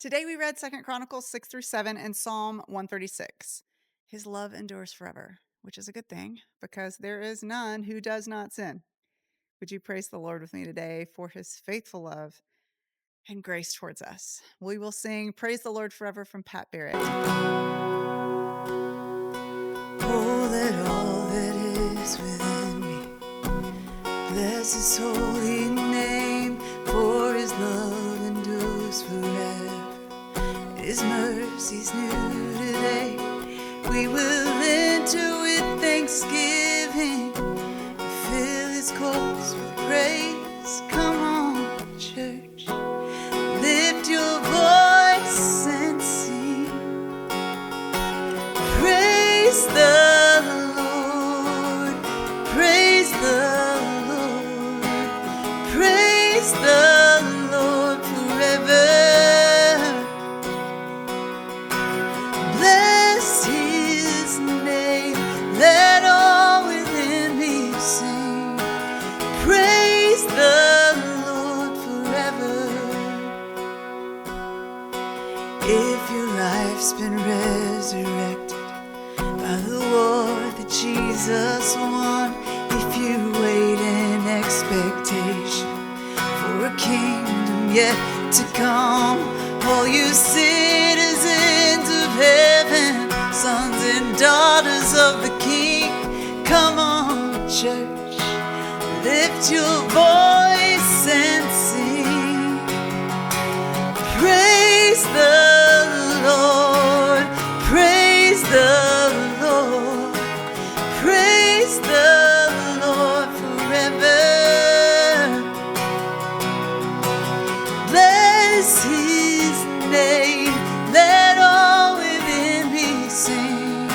Today we read 2 Chronicles 6 through 7 and Psalm 136. His love endures forever, which is a good thing because there is none who does not sin. Would you praise the Lord with me today for his faithful love and grace towards us? We will sing Praise the Lord Forever from Pat Barrett. Oh, let all that is within me bless his holy name, for his love endures forever. His mercy's new today. We will enter with thanksgiving and fill his courts with praise. Come on, church, lift your voice and sing. Praise the Lord, praise the Lord, praise the Lord forever. Bless his name, let all within me sing. Praise the Lord forever. If your life's been resurrected by the war that Jesus won, if you wait in expectation for a kingdom yet to come, all you citizens of heaven, sons and daughters of the King, come on, church, lift your voice and sing. Praise the Lord, praise the Lord, praise the Lord forever. Bless his name, let all within me sing.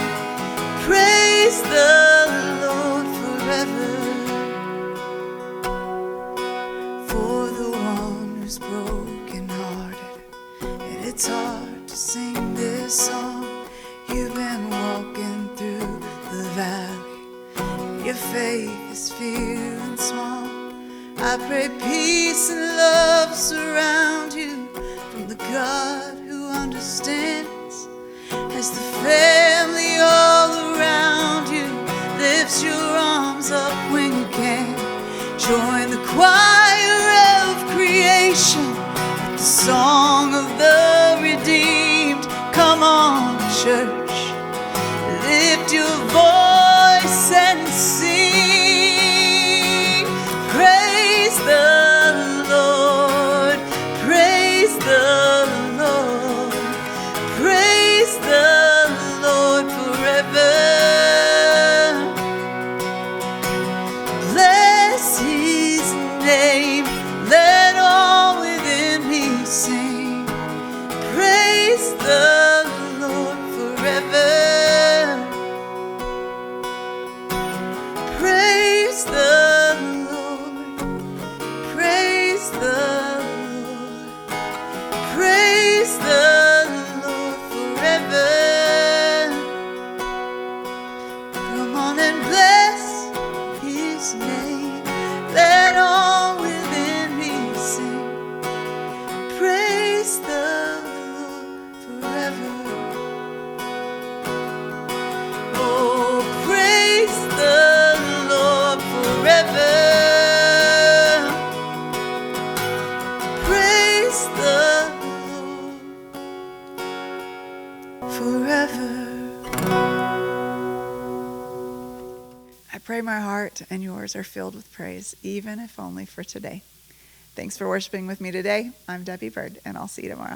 Praise the Lord forever. For the one who's broken-hearted, and it's hard to sing this song. You've been walking through the valley, your faith is feeling small. I pray peace and love surround you from the God who understands. As the family all around you lifts your arms up when you can, join the choir of creation with the song of the redeemed. Come on, church, lift your voice and sing. Praise the Lord, praise the Lord, praise the Lord forever. Bless his name, let all within me sing. Praise the Lord forever. Praise the Lord, praise the Lord, praise the Lord forever. Come on and bless his name, let all within me sing. Praise the Lord forever. Oh, praise the Lord forever. Praise the Lord forever. I pray my heart and yours are filled with praise, even if only for today. Thanks for worshiping with me today. I'm Debbie Bird, and I'll see you tomorrow.